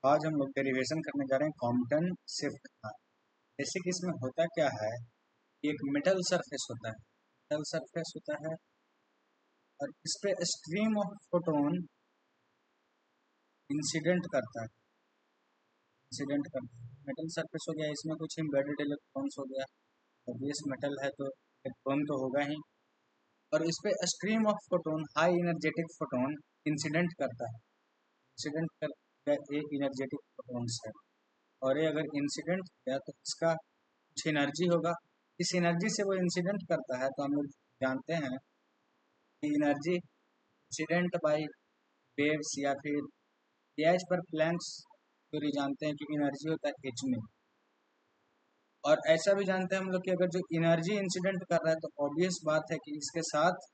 आज हम लोग डेरिवेशन करने जा रहे हैं कॉम्पटन शिफ्ट का। जैसे कि इसमें होता क्या है, एक मेटल सरफेस होता है। मेटल सरफेस होता है और इस पे स्ट्रीम ऑफ फोटोन इंसिडेंट करता है। इंसिडेंट करता है, मेटल सरफेस हो गया, इसमें कुछ एम्बेडेड इलेक्ट्रॉन्स हो गया। ऑब्वियस मेटल है तो इलेक्ट्रॉन तो होगा ही। और इस पे stream of photon, high energetic photon incident करता है। इंसिडेंट कर एक एनर्जेटिक फोटोन्स है, और ये अगर इंसिडेंट किया तो इसका कुछ एनर्जी होगा। इस एनर्जी से वो इंसिडेंट करता है, तो हम लोग जानते हैं कि एनर्जी इंसिडेंट बाय वेव्स या फिर एच पर प्लैंक्स थ्योरी जानते हैं कि एनर्जी होता है एच में। और ऐसा भी जानते हैं हम लोग कि अगर जो एनर्जी इंसिडेंट कर रहा है तो ऑब्वियस बात है कि इसके साथ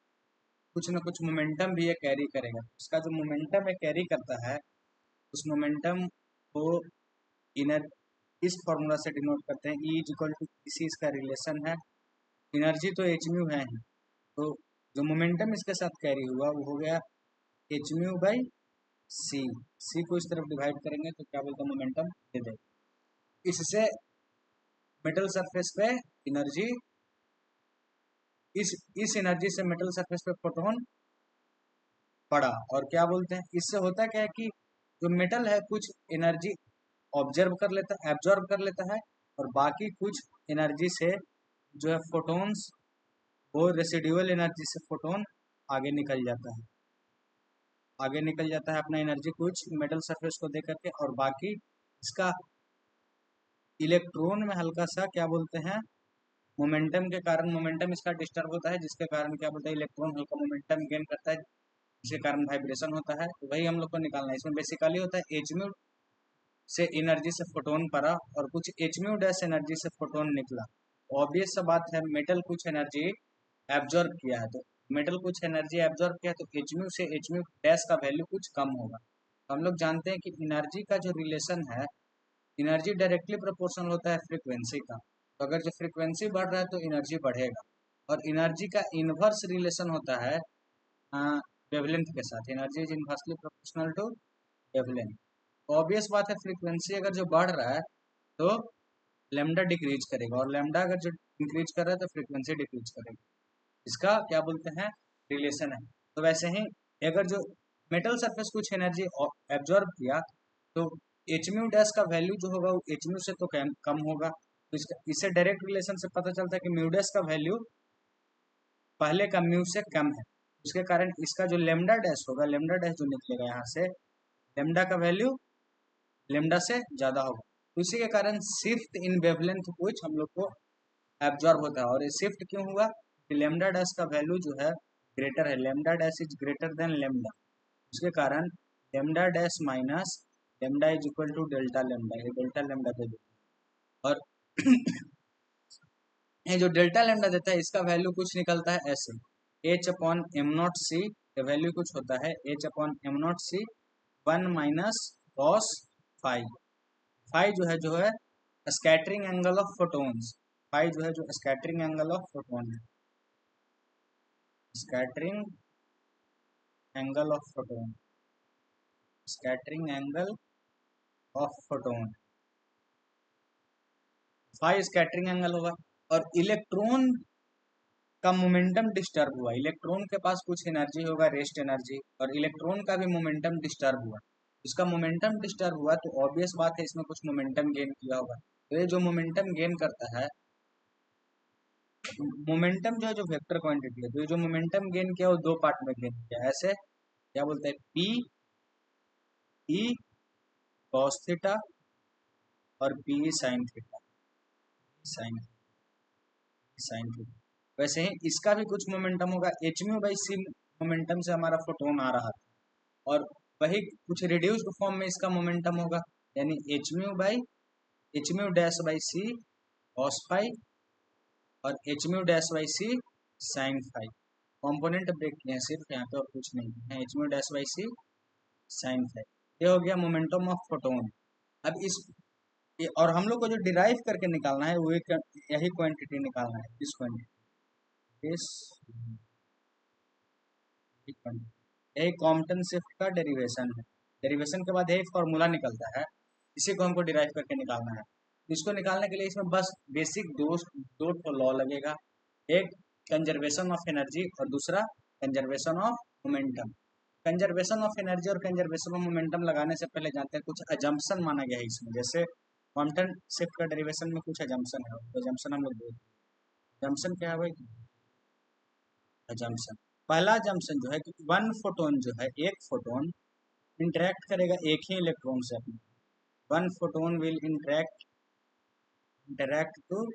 कुछ ना कुछ मोमेंटम भी ये कैरी करेगा। इसका जो मोमेंटम है कैरी करता है, उस मोमेंटम को इनर इस फॉर्मूला से डिनोट करते हैं। ई इज इक्वल टू इसी इसका रिलेशन है। एनर्जी तो एच म्यू है ही, तो जो मोमेंटम इसके साथ कैरी हुआ वो हो गया एच म्यू बाई सी। सी को इस तरफ डिवाइड करेंगे तो क्या बोलते हैं, मोमेंटम दे देगा। इससे मेटल सरफेस पे एनर्जी, इस एनर्जी से मेटल सरफेस पे फोटोन पड़ा। और क्या बोलते हैं, इससे होता क्या है कि जो मेटल है कुछ एनर्जी ऑब्जर्व कर लेता है, एब्जॉर्ब कर लेता है, और बाकी कुछ एनर्जी से जो है फोटोन्स, वो रेसिडुअल एनर्जी से फोटोन आगे निकल जाता है। आगे निकल जाता है अपना एनर्जी कुछ मेटल सरफेस को दे करके, और बाकी इसका इलेक्ट्रॉन में हल्का सा क्या बोलते हैं, मोमेंटम के कारण मोमेंटम इसका डिस्टर्ब होता है, जिसके कारण क्या बोलते हैं, इलेक्ट्रॉन हल्का मोमेंटम गेन करता है, जिसके कारण वाइब्रेशन होता है। तो वही हम लोग को निकालना है। इसमें बेसिकली होता है एच म्यू से एनर्जी से फोटोन पड़ा और कुछ एच म्यू डैश एनर्जी से फोटोन निकला। ऑब्वियस सा बात है, मेटल कुछ एनर्जी एब्जॉर्ब किया है, तो मेटल कुछ एनर्जी एब्जॉर्ब किया तो एच म्यू से एच म्यू डैश का वैल्यू कुछ कम होगा। तो हम लोग जानते हैं कि एनर्जी का जो रिलेशन है, एनर्जी डायरेक्टली प्रोपोर्शनल होता है फ्रीक्वेंसी का। तो अगर जो फ्रीक्वेंसी बढ़ रहा है तो एनर्जी बढ़ेगा। और एनर्जी का इन्वर्स रिलेशन होता है वेवलेंथ के साथ। Energy is inversely proportional to wavelength. Obvious बात है, फ्रीक्वेंसी अगर जो बढ़ रहा है तो लेमडा डिक्रीज करेगा, और लेमडा अगर जो इंक्रीज कर रहा है तो फ्रीक्वेंसी डिक्रीज करेगी। इसका क्या बोलते हैं, रिलेशन है। तो वैसे ही अगर जो मेटल सरफेस कुछ एनर्जी एब्जॉर्ब किया तो एच म्यू डैश का वैल्यू जो होगा वो एच म्यू से तो कम होगा। तो इससे डायरेक्ट रिलेशन से पता चलता है कि म्यू डैश का वैल्यू पहले का म्यू से कम है। उसके कारण इसका जो लेमडा डैश होगा, लेमडा डैश जो निकलेगा यहाँ से, लेमडा का वैल्यू लेमडा से ज्यादा होगा। तो इसी के कारण शिफ्ट इन वेवलेंथ कुछ हम लोग को एब्जॉर्ब होता है। और ये शिफ्ट क्यों हुआ, कि लेमडा डैश का वैल्यू जो है ग्रेटर है, lambda dash is greater than lambda. उसके कारण lambda dash minus lambda is equal to delta lambda, ये डेल्टा लेमडा दे देता है। और ये जो डेल्टा लेमडा देता है इसका वैल्यू कुछ निकलता है ऐसे, H upon am not C. का वैल्यू कुछ होता है H upon am not C 1 minus cos phi. Phi जो है scattering angle of photons. Phi जो है जो स्कैटरिंग एंगल ऑफ फोटोन है, scattering angle of photon, scattering angle of photon, phi scattering angle होगा। और इलेक्ट्रॉन का मोमेंटम डिस्टर्ब हुआ, इलेक्ट्रॉन के पास कुछ एनर्जी होगा, रेस्ट एनर्जी, और इलेक्ट्रॉन का भी मोमेंटम डिस्टर्ब हुआ। इसका मोमेंटम डिस्टर्ब हुआ तो ऑब्वियस बात है इसमें कुछ मोमेंटम गेन किया होगा। तो ये जो मोमेंटम गेन करता है, मोमेंटम जो है जो वेक्टर क्वांटिटी है, तो ये जो मोमेंटम गेन किया वो दो पार्ट में गेन किया। ऐसे क्या बोलते हैं, पी ई कॉस थीटा और P E sine theta, sine sine theta. वैसे ही इसका भी कुछ मोमेंटम होगा, H mu by C momentum से हमारा फोटोन आ रहा था, और वही कुछ रिड्यूस्ड फॉर्म में इसका मोमेंटम होगा, यानी H mu dash by C cos five और H mu dash by C sine five. Component break किए हैं सिर्फ यहाँ पे, और कुछ नहीं है। H mu dash by C sine five, ये हो गया मोमेंटम ऑफ फोटोन। अब और हम लोग को जो डिराइव करके निकालना है वो यही क्वांटिटी निकालना है, इस क्वांटिटी, इस यही कॉम्पटन शिफ्ट का डेरिवेशन है। डेरिवेशन के बाद यही फॉर्मूला निकलता है, इसी को हमको डिराइव करके निकालना है। इसको निकालने के लिए इसमें बस बेसिक दो ठो लॉ लगेगा, एक कंजर्वेशन ऑफ एनर्जी और दूसरा conservation of momentum. Conservation of energy और कंजर्वेशन ऑफ मोमेंटम लगाने से पहले जानते हैं कुछ अजम्पशन माना गया है इसमें, जैसे क्वांटम शिफ्ट का डेरिवेशन में कुछ अजम्पशन है, तो अजम्पशन हम लोग देखते हैं। अजम्पशन क्या है भाई? अजम्पशन, पहला अजम्पशन जो है कि वन फोटोन जो है, एक फोटोन इंटरेक्ट करेगा एक ही इलेक्ट्रॉन से अपने, one photon will interact to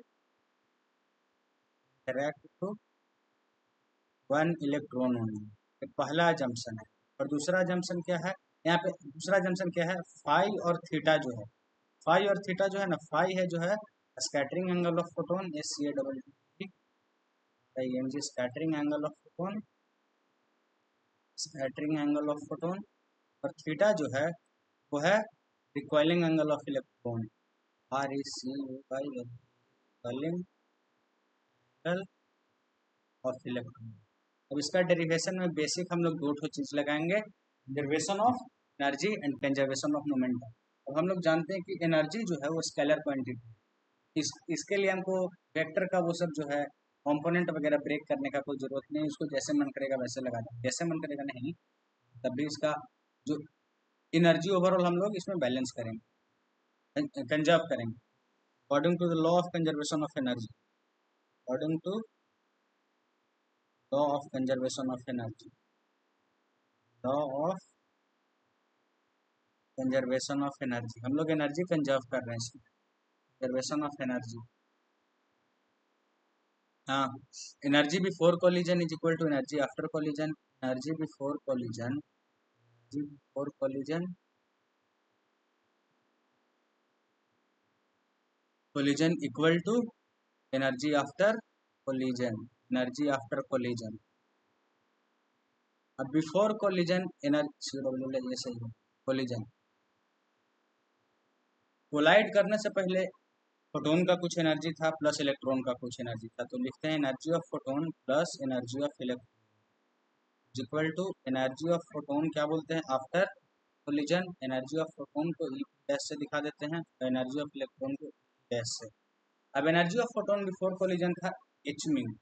one electron only, ये पहला जंक्शन है। और दूसरा जंक्शन क्या है, यहाँ पे दूसरा जंक्शन क्या है, फाई और थीटा जो है, फाई और थीटा जो है ना, फाई है जो है scattering angle of photon, SCA scattering angle of photon, scattering angle of photon, और थीटा जो है वो है recoiling angle of electron, recoiling angle of electron. अब इसका डेरिवेशन में बेसिक हम लोग दो ठो चीज लगाएंगे, conservation of energy and conservation of momentum. अब हम लोग जानते हैं कि एनर्जी जो है वो स्केलर क्वांटिटी, इसके लिए हमको वेक्टर का वो सब जो है कंपोनेंट वगैरह ब्रेक करने का कोई जरूरत नहीं, इसको जैसे मन करेगा वैसे लगा दें, जैसे मन करेगा नहीं, तब भी इसका जो एनर्जी ओवरऑल हम लोग इसमें बैलेंस करेंगे, कंजर्व करेंगे according to the law of conservation of energy, according to law of conservation of energy, law of conservation of energy. हम लोग एनर्जी कंजर्व कर रहे हैं इसमें, कंजर्वेशन ऑफ एनर्जी। हाँ, energy before collision is equal to energy after collision, energy before collision, energy before collision, collision equal to energy after collision, energy after collision. अब before collision energy, ये सही है, collision collide करने से पहले photon का कुछ एनर्जी था प्लस इलेक्ट्रॉन का कुछ एनर्जी था, तो लिखते हैं energy of photon plus energy of electron equal to energy of photon, क्या बोलते हैं, after collision, energy of photon को ई डैश से दिखा देते हैं और एनर्जी ऑफ इलेक्ट्रॉन को डैश से। अब energy of photon before collision था एच म्यू,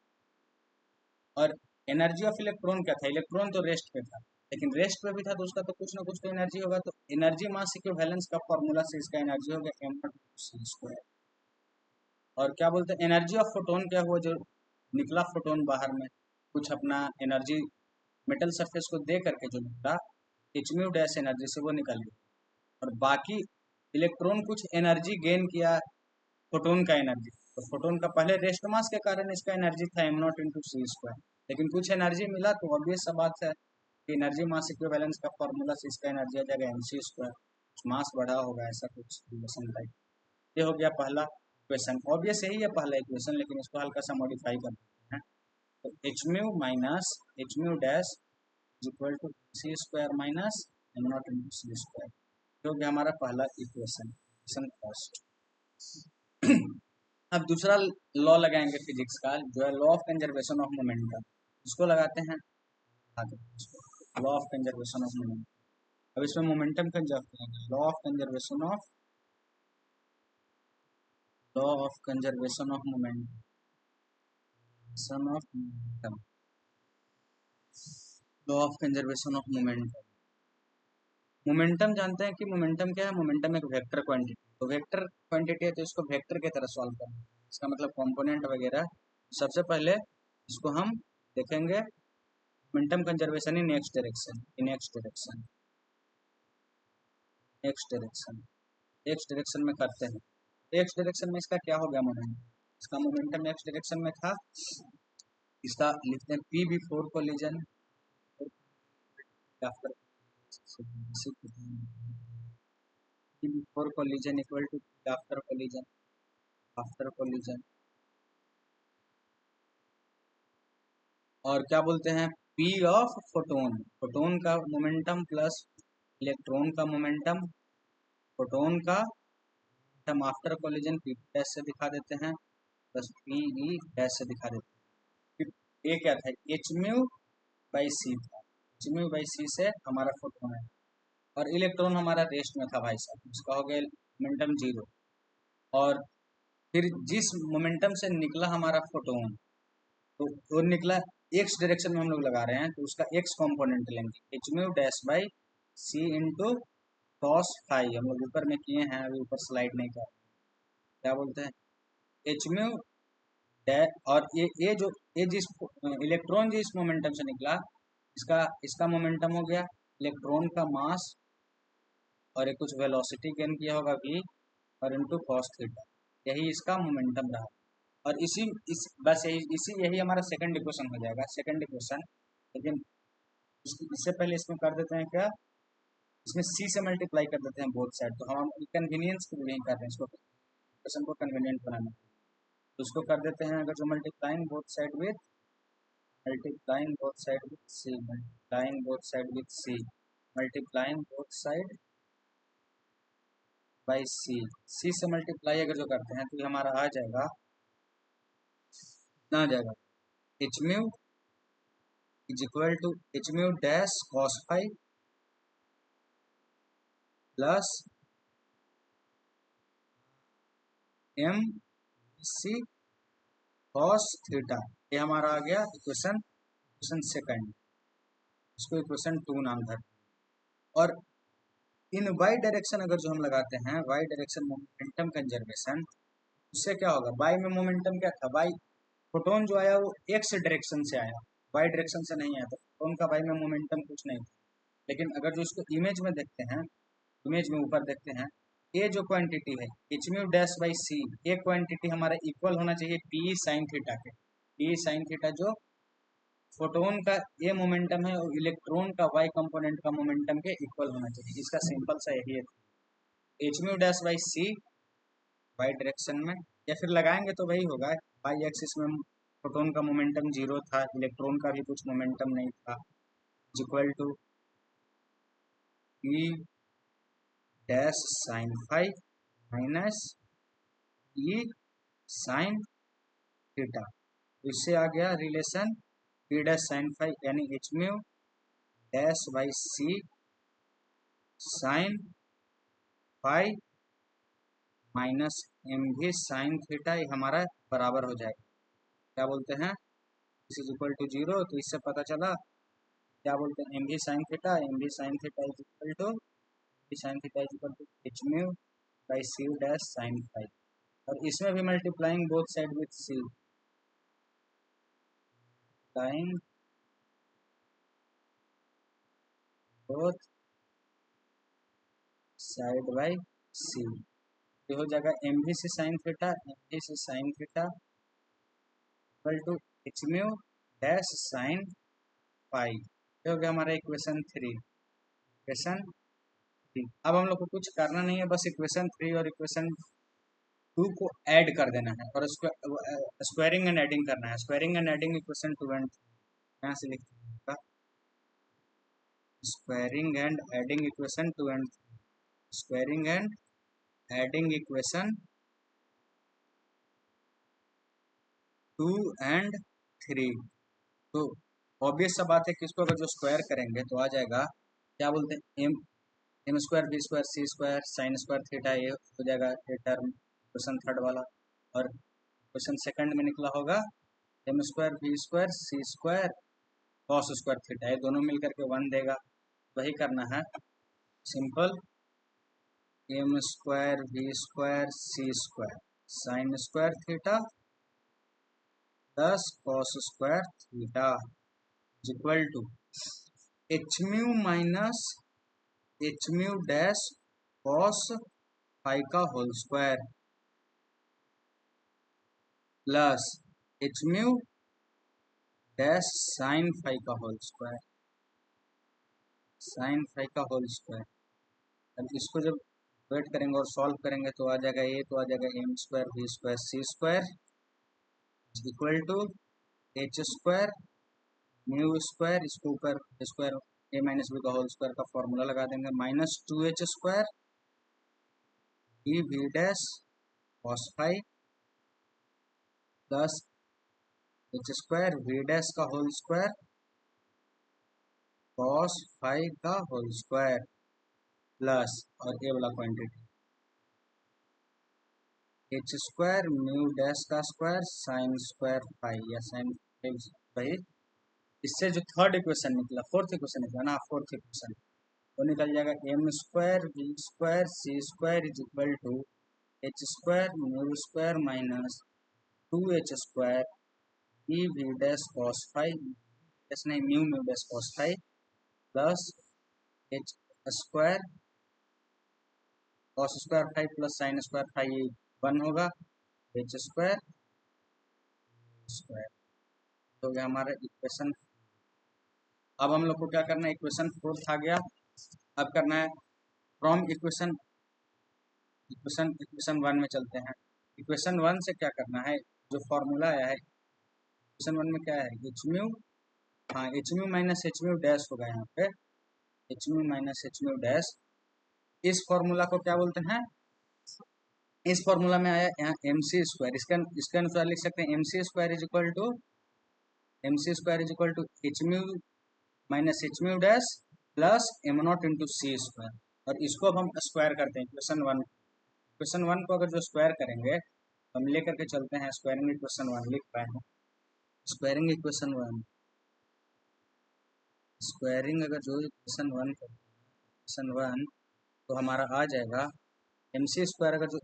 और एनर्जी ऑफ इलेक्ट्रॉन क्या था, इलेक्ट्रॉन तो रेस्ट पे था, लेकिन रेस्ट पे भी था तो उसका तो कुछ ना कुछ तो एनर्जी होगा, तो एनर्जी मास इक्विवेलेंस का फॉर्मूला से इसका एनर्जी हो गया m/c²। और क्या बोलते हैं एनर्जी ऑफ फोटोन क्या हुआ, जो निकला फोटोन बाहर में कुछ अपना एनर्जी मेटल सरफेस को दे करके जो निकला, एच म्यू डैश एनर्जी से वो निकल गया, और बाकी इलेक्ट्रॉन कुछ एनर्जी गेन किया फोटोन का एनर्जी, तो फोटोन का पहले रेस्ट मास के कारण इसका एनर्जी था m0 × c², लेकिन कुछ एनर्जी मिला तो ऑब्वियस सा बात है कि एनर्जी मास इक्विवेलेंस का फॉर्मूला से इसका एनर्जी आ जाएगा mc², मास बढ़ा होगा ऐसा कुछ रिलेशन टाइप। ये हो गया पहला इक्वेशन, ऑब्वियस यही है पहला इक्वेशन, लेकिन इसको हल्का सा मॉडिफाई कर देते हैं, तो h mu minus H mu dash equal to c² minus m0 × c², जो कि हमारा पहला इक्वेशन, इक्वेशन फर्स्ट। अब दूसरा लॉ लगाएंगे फिजिक्स का, जो है law of conservation of momentum, इसको लगाते हैं आगे, law of conservation of momentum. अब इसमें मोमेंटम कंजर्व करेंगे, law of conservation of momentum, law of conservation of momentum. Momentum जानते हैं कि मोमेंटम क्या है, मोमेंटम एक वेक्टर क्वांटिटी, तो वेक्टर क्वांटिटी है तो इसको वेक्टर की तरह सॉल्व करना, इसका मतलब कंपोनेंट वगैरह। सबसे पहले इसको हम देखेंगे momentum conservation in x direction, x direction में करते हैं। एक्स डायरेक्शन में इसका क्या हो गया मोमेंटम, इसका मोमेंटम एक्स डायरेक्शन में था, इसका लिखते हैं p before collision after, before collision equal to after collision, और क्या बोलते हैं पी ऑफ फोटोन, फोटोन का मोमेंटम प्लस इलेक्ट्रॉन का मोमेंटम, फोटोन का हम आफ्टर कोलिजन पी डैश से दिखा देते हैं प्लस पी ई डैश से दिखा देते हैं। फिर ये क्या था, एच म्यू बाई सी था, एच म्यू बाई सी से हमारा फोटोन है, और इलेक्ट्रॉन हमारा रेस्ट में था भाई साहब, उसका हो गया मोमेंटम जीरो। और फिर जिस मोमेंटम से निकला हमारा फोटोन, तो वो निकला एक्स डायरेक्शन में हम लोग लगा रहे हैं, तो उसका एक्स कॉम्पोनेंट लेंगे, h mu dash by c into cos phi. हम लोग ऊपर में किए हैं, अभी ऊपर स्लाइड नहीं कर, क्या बोलते हैं, एच म्यू डैश, और ये जिस इलेक्ट्रॉन जिस मोमेंटम से निकला, इसका इसका मोमेंटम हो गया इलेक्ट्रॉन का मास, और ये कुछ वेलोसिटी गेन किया होगा v, और इंटू कॉस थीटा, यही इसका मोमेंटम रहा। और बस यही हमारा सेकंड इक्वेशन हो जाएगा, सेकंड इक्वेशन। लेकिन इससे पहले इसमें कर देते हैं क्या, इसमें c से मल्टीप्लाई कर देते हैं बोथ साइड, तो हम कन्वीनियंस के लिए नहीं कर रहे हैं इसको, इक्वेशन को कन्वीनियंट बनाना, तो उसको कर देते हैं, अगर जो multiplying both side with c, multiplying both side with c, multiplying both side by c से मल्टीप्लाई अगर जो करते हैं, तो ये हमारा आ जाएगा, ना आ जाएगा h mu is equal to H mu dash cos five plus m c cos theta. ये हमारा आ गया इक्वेशन सेकंड, इसको इक्वेशन टू नाम था। और इन वाई डायरेक्शन अगर जो हम लगाते हैं, वाई डायरेक्शन मोमेंटम कंजर्वेशन, उससे क्या होगा, वाई में मोमेंटम क्या था, वाई फोटोन जो आया वो एक्स डायरेक्शन से आया, वाई डायरेक्शन से नहीं आया, तो फोटोन का वाई में मोमेंटम कुछ नहीं था। लेकिन अगर जो इसको इमेज में देखते हैं, इमेज में ऊपर देखते हैं, ये जो क्वांटिटी है एच म्यू डैश बाई सी, ये क्वांटिटी हमारा इक्वल होना चाहिए पी साइन थीटा के, पी साइन थीटा जो फोटोन का ये मोमेंटम है, और इलेक्ट्रॉन का वाई कंपोनेंट का मोमेंटम के इक्वल होना चाहिए। इसका सिंपल सा यही है, H mu dash by c y direction में, या फिर लगाएंगे तो वही होगा, वाई एक्सिस में फोटोन का मोमेंटम जीरो था, इलेक्ट्रॉन का भी कुछ मोमेंटम नहीं था, equal to P dash sine five minus E sine theta. इससे आ गया relation P dash sine five यानी H mu dash by C sine five minus M v sine theta, ये हमारा बराबर हो जाएगा, क्या बोलते हैं, this is equal to zero. तो इससे पता चला क्या बोलते हैं, M v sine theta, M v sine theta is equal to sine theta is equal to H mu by C dash sine five. और इसमें भी multiplying both side with C, time both side by सी, ये हो जाएगा M भी से sine theta, M भी से sine theta equal to H mu dash sine five. ये हो गया हमारा इक्वेशन थ्री, इक्वेशन थ्री। अब हम लोग को कुछ करना नहीं है, बस इक्वेशन थ्री और इक्वेशन टू को ऐड कर देना है, और स्क्वायरिंग एंड एडिंग करना है, squaring and adding equation two and यहाँ से लिखते हैं, squaring and adding equation two and, squaring and adding equation two and three. तो ऑब्वियस सा बात है कि इसको अगर जो स्क्वायर करेंगे तो आ जाएगा, क्या बोलते हैं, एम स्क्वायर बी स्क्वायर सी स्क्वायर साइन स्क्वायर थीटा, ये हो जाएगा ये टर्म क्वेश्चन थर्ड वाला। और क्वेश्चन सेकंड में निकला होगा एम स्क्वायर बी स्क्वायर सी स्क्वायर कॉस स्क्वायर थीटा, ये दोनों मिल करके वन देगा। वही करना है simple, M square B square C square sine square theta plus cos square theta equal to H mu minus H mu dash cos five का whole square plus H mu dash sine five का whole square, sine five का whole square. अब इसको जब wait करेंगे और solve करेंगे तो आ जाएगा, ये तो आ जाएगा m square B square C square equal to H square mu square, इसको ऊपर स्क्वायर ए माइनस बी का होल स्क्वायर का फॉर्मूला लगा देंगे, minus two H square d v dash cos five plus H square v dash का whole square cos five का whole square plus और a वाला quantity h square mu dash का square sine square phi या sine phi. इससे जो third equation निकला, fourth equation निकला ना, फोर्थ इक्वेशन वो निकल जाएगा m square v square C square is equal to H square mu square minus 2h square E v dash cos five, ऐसा नहीं mu mu dash cos five plus H square cos square five plus sine square five 1 होगा, H square square हो गया हमारा equation. अब हम लोग को क्या करना है, इक्वेशन फोर्थ आ गया। अब करना है from equation equation equation one में चलते हैं। इक्वेशन वन से क्या करना है, जो फॉर्मूला आया है इक्वेशन वन में क्या है, एच म्यू, हाँ H mu minus H mu dash होगा यहाँ पे, H mu minus H mu dash. इस फॉर्मूला को क्या बोलते हैं, इस फॉर्मूला में आया यहाँ एम सी स्क्वायर, इसके अनुसार लिख सकते हैं m c square is equal to H mu minus H mu dash plus am not into C square. और इसको अब हम स्क्वायर करते हैं इक्वेशन वन को अगर जो स्क्वायर करेंगे तो हम लेकर के चलते हैं स्क्वायरिंग इक्वेशन वन लिख पाए हैं। स्क्वायरिंग इक्वेशन वन, स्क्वायरिंग अगर जो इक्वेशन वन तो हमारा आ जाएगा एम सी स्क्वायर, अगर जो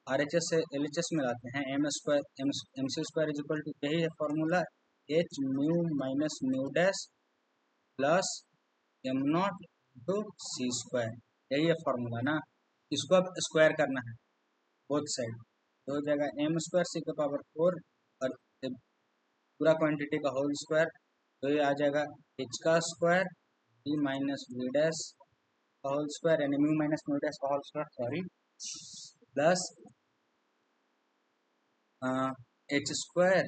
आर एच एस से एल एच एस में लाते हैं m square m c square is equal to, यही है formula, h mu minus mu dash plus am not to c square, यही है फॉर्मूला ना। इसको अब स्क्वायर करना है बोथ साइड, तो हो जाएगा एम स्क्वायर सी के पावर 4 और पूरा क्वांटिटी का होल स्क्वायर, तो ये आ जाएगा एच का square v minus v dash का होल स्क्वायर यानी म्यू माइनस म्यू डैश का whole square, sorry, plus H square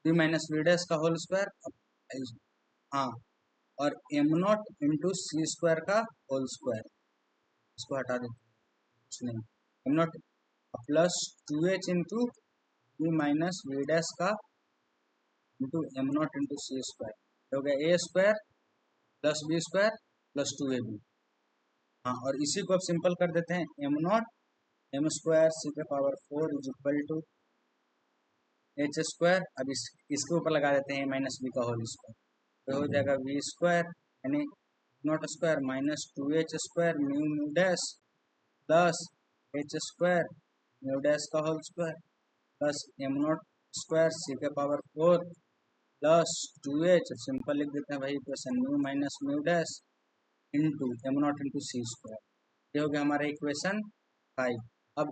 v minus v dash का होल स्क्वायर, हाँ, और M not into C square का होल स्क्वायर, इसको हटा देते कुछ नहीं, M naught plus 2h into v minus v dash का into am not into C square, हो गया A square plus B square plus 2ab। हाँ, और इसी को अब सिंपल कर देते हैं, M naught M square C के power 4 is equal to H square, अब इसके ऊपर लगा देते हैं माइनस बी का होल स्क्वायर, तो हो जाएगा वी स्क्वायर यानी naught square minus 2h square mu mu dash plus H square mu dash का whole square plus M naught square C के पावर 4 प्लस 2h, सिंपल लिख देते हैं वही equation mu minus mu dash into am not into C square, ये हो गया हमारा इक्वेशन 5। अब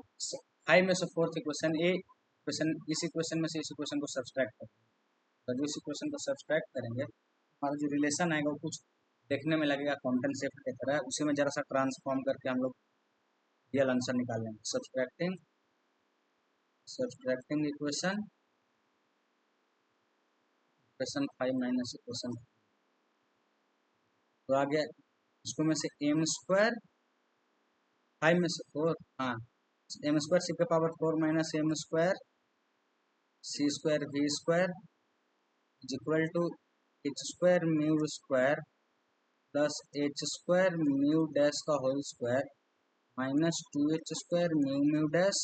5 में से फोर्थ इक्वेशन ए इक्वेशन, इस इक्वेशन में से इस इक्वेशन को सब्सट्रैक्ट करेंगे, तो जो इस इक्वेशन को सब्सट्रैक्ट करेंगे हमारा जो रिलेशन आएगा वो कुछ देखने में लगेगा कॉम्पेंसेट की तरह, उसी में जरा सा ट्रांसफॉर्म करके हम लोग रियल आंसर निकाल लेंगे। सब्सट्रैक्टिंग इक्वेशन 5 माइनस इक्वेशन, तो आ गया इसको में से एम स्क्वायर 5 में से 4, हाँ एम स्क्वायर सी के power 4 minus M square C square v square is equal to H square mu square plus H square mu dash का whole square minus 2h square mu mu dash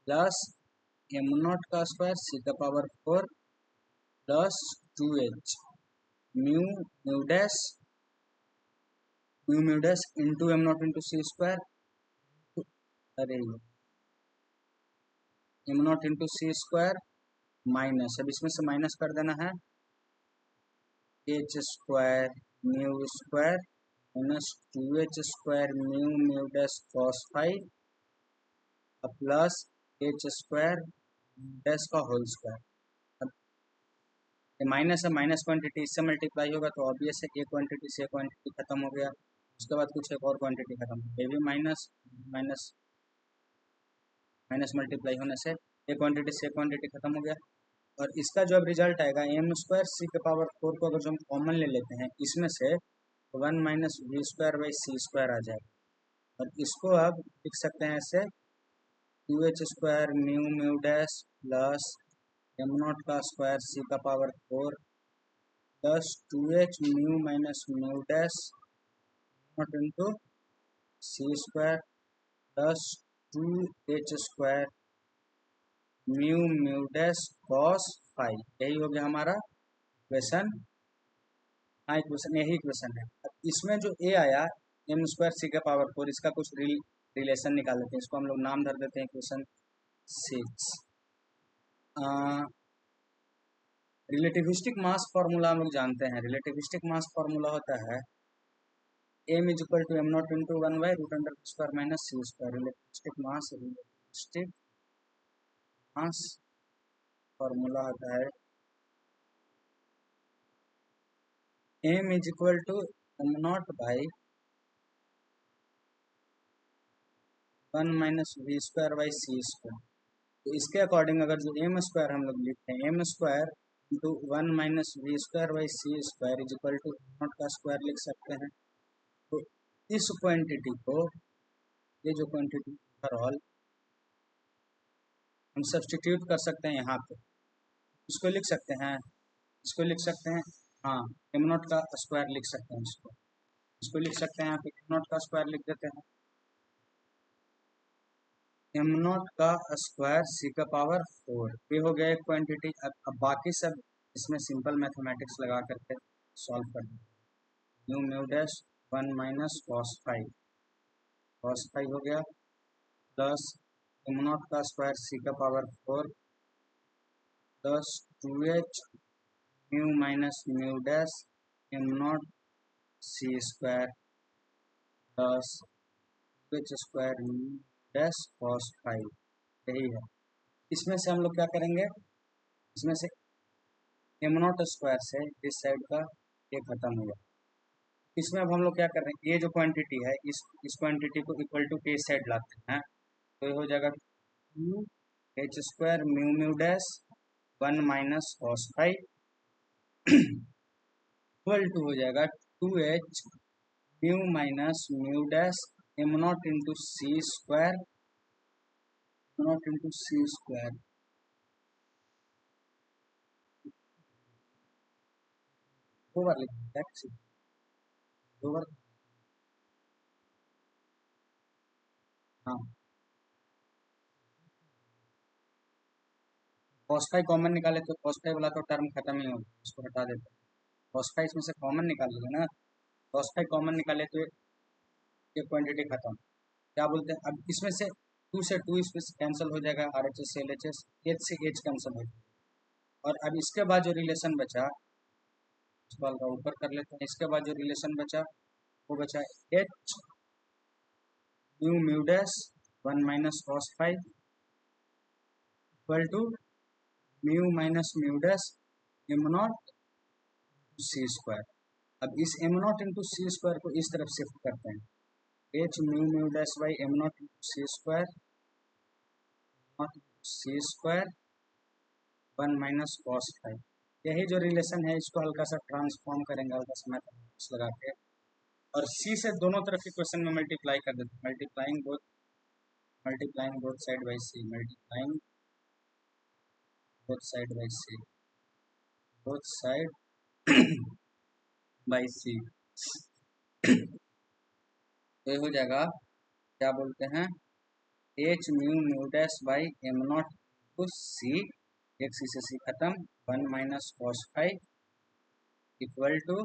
plus am not का square सी का power 4 plus 2h mu mu dash into am not into C square, अरे M not into C square minus, अब इसमें से minus कर देना है H square mu square minus 2h square mu mu dash cos five plus H square dash का whole square. अब minus है, माइनस क्वांटिटी इससे मल्टीप्लाई होगा तो ऑब्वियस है ए क्वांटिटी से क्वांटिटी खत्म हो गया, उसके बाद कुछ एक और क्वांटिटी खत्म हो गई, भी माइनस माइनस माइनस मल्टीप्लाई होने से ए क्वांटिटी से क्वांटिटी खत्म हो गया, और इसका जो अब रिजल्ट आएगा एम स्क्वायर सी के पावर 4 को अगर जो हम कॉमन ले लेते हैं इसमें से 1 minus v square by C square आ जाएगा, और इसको अब लिख सकते हैं ऐसे 2h square mu mu dash plus am not का स्क्वायर सी का power 4 plus 2h mu minus mu dash naught into सी square plus 2h square mu mu dash cos five. यही हो गया हमारा इक्वेशन। हाँ, इक्वेशन यही इक्वेशन है। अब इसमें जो ए आया एम स्क्वायर सी का पावर 4, इसका कुछ रिलेशन निकाल लेते हैं। इसको हम लोग नाम धर देते हैं इक्वेशन 6। रिलेटिविस्टिक मास फॉर्मूला हम लोग जानते हैं। रिलेटिविस्टिक मास फॉर्मूला होता है m is equal to m not into 1/√√² minus c square. Relativistic mass formula होता है m is equal to m nought by 1 minus v square by C square. तो इसके अकॉर्डिंग अगर जो एम स्क्वायर हम लोग लिखते हैं, m square into 1 minus v square by C square is equal to m not का स्क्वायर लिख सकते हैं। तो इस क्वांटिटी को, ये जो क्वांटिटी ओवरऑल हम सब्सटीट्यूट कर सकते हैं यहाँ पे। इसको लिख सकते हैं, इसको लिख सकते हैं, हाँ, एम नॉट का स्क्वायर लिख सकते हैं। इसको लिख सकते हैं, यहाँ पे एम नॉट का स्क्वायर लिख देते हैं। एम नॉट का स्क्वायर सी का पावर 4, ये हो गया एक क्वांटिटी। अब बाकी सब इसमें सिंपल मैथमेटिक्स लगा करके सॉल्व कर दें। New mu dash 1 minus cos 5 हो गया प्लस एम नॉट का स्क्वायर सी का power 4 plus 2h mu minus mu dash m not c square plus 2h square mu dash cos 5। यही है। इसमें से हम लोग क्या करेंगे, इसमें से एम नॉट स्क्वायर से इस साइड का ये खत्म हो गया। इसमें अब हम लोग क्या कर रहे हैं, ये जो क्वांटिटी है इस क्वांटिटी को इक्वल टू के साइड लाते हैं। तो ये हो जाएगा 2h square mu mu dash 1 minus cos 5 equal to हो जाएगा 2h mu minus mu dash m not into C square, nought into C square दो बार लिखना है, दो बार। हाँ, कॉस फाइव कॉमन निकाले तो कॉस फाइव वाला तो टर्म खत्म ही होगा, उसको हटा देते हैं। कॉस फाइव इसमें से कॉमन निकाल लेंगे ना, कॉस फाइव कॉमन निकाले तो ये क्वांटिटी खत्म। क्या बोलते हैं, अब इसमें से 2 से 2 इसमें से कैंसिल हो जाएगा, आर एच एस से एल एच एस, एच से एच कैंसिल हो जाएगा। और अब इसके बाद जो रिलेशन बचा, इसको हल्का ऊपर कर लेते हैं। इसके बाद जो रिलेशन बचा वो बचा h mu mu dash 1 minus cos 5 equal to mu minus mu dash m not c square. अब इस m not into C square को इस तरफ शिफ्ट करते हैं, H mu mu dash by am not into C square, nought c square 1 minus cos 5। यही जो relation है इसको हल्का सा ट्रांसफॉर्म करेंगे, हल्का सा मैथमेटिक्स लगा के, और सी से दोनों तरफ इक्वेशन में मल्टीप्लाई कर देते हैं। Multiplying both side by C, multiplying both side by C, both side by C. तो ये हो जाएगा, क्या बोलते हैं, H mu mu dash by am not to C, एक सी से सी खत्म, 1 minus cos 5 equal to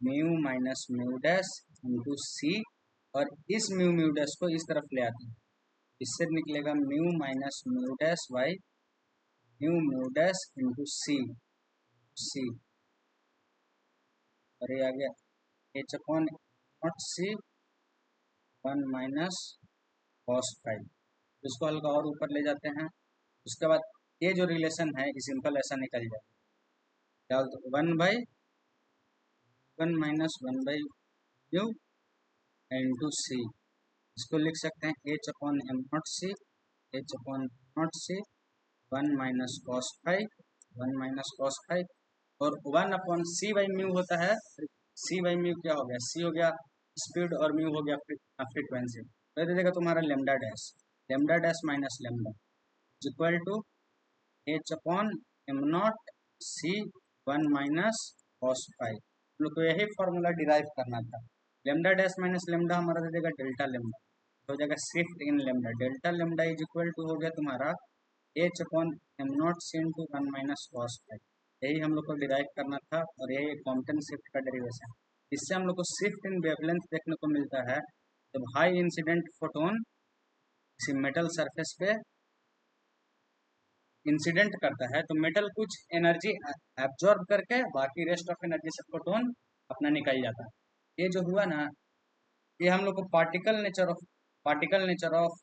mu minus mu dash into C. और इस म्यू म्यू डैश को इस तरफ ले आते हैं, इससे निकलेगा mu minus mu dash by mu mu dash into C, C और ये आ गया H upon not C 1 minus cos 5। इसको हल्का और ऊपर ले जाते हैं। उसके बाद ये जो रिलेशन है ये सिंपल ऐसा निकल जाए, क्या बोलते हैं, 1 minus 1 by mu into c. इसको लिख सकते हैं h upon am not c, h upon not C 1 minus cos 5, 1 minus cos 5, और 1 अपॉन सी बाई म्यू होता है। सी बाई म्यू क्या हो गया, सी हो गया स्पीड और म्यू हो गया फ्रीक्वेंसी। तो दे देगा तुम्हारा lambda dash minus lambda equal to h upon am not c one minus cos five. हम लोग को यही फॉर्मूला डिराइव करना था। लेमडा डैश माइनस लेमडा हमारा दे देगा डेल्टा लेमडा, हो जाएगा shift in lambda. Delta lambda is equal to हो गया तुम्हारा h upon am not c into one minus cos five. यही हम लोग को डिराइव करना था और यही कॉम्पटन शिफ्ट का डेरिवेशन। इससे हम लोग को शिफ्ट इन वेवलेंथ देखने को मिलता है जब हाई इंसिडेंट फोटोन किसी मेटल सरफेस पे इंसिडेंट करता है तो मेटल कुछ एनर्जी एब्जॉर्ब करके बाकी रेस्ट ऑफ एनर्जी से फोटोन अपना निकल जाता है। ये जो हुआ ना, ये हम लोग को पार्टिकल नेचर ऑफ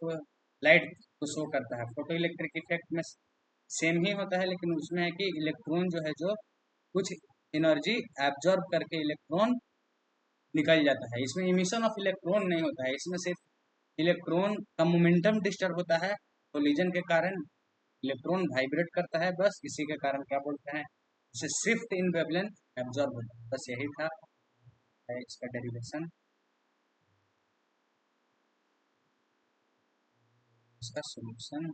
लाइट को शो करता है। फोटो इलेक्ट्रिक इफेक्ट में सेम ही होता है, लेकिन उसमें है कि इलेक्ट्रॉन जो है जो कुछ एनर्जी एब्जॉर्ब करके इलेक्ट्रॉन निकल जाता है। इसमें इमिशन ऑफ इलेक्ट्रॉन नहीं होता है, इसमें सिर्फ इलेक्ट्रॉन का मोमेंटम डिस्टर्ब होता है कोलिजन के कारण, इलेक्ट्रॉन वाइब्रेट करता है, बस इसी के कारण क्या बोलते हैं इसे शिफ्ट इन वेवलेंथ एब्जॉर्ब होता है। बस यही था इसका डेरिवेशन, इसका सॉल्यूशन।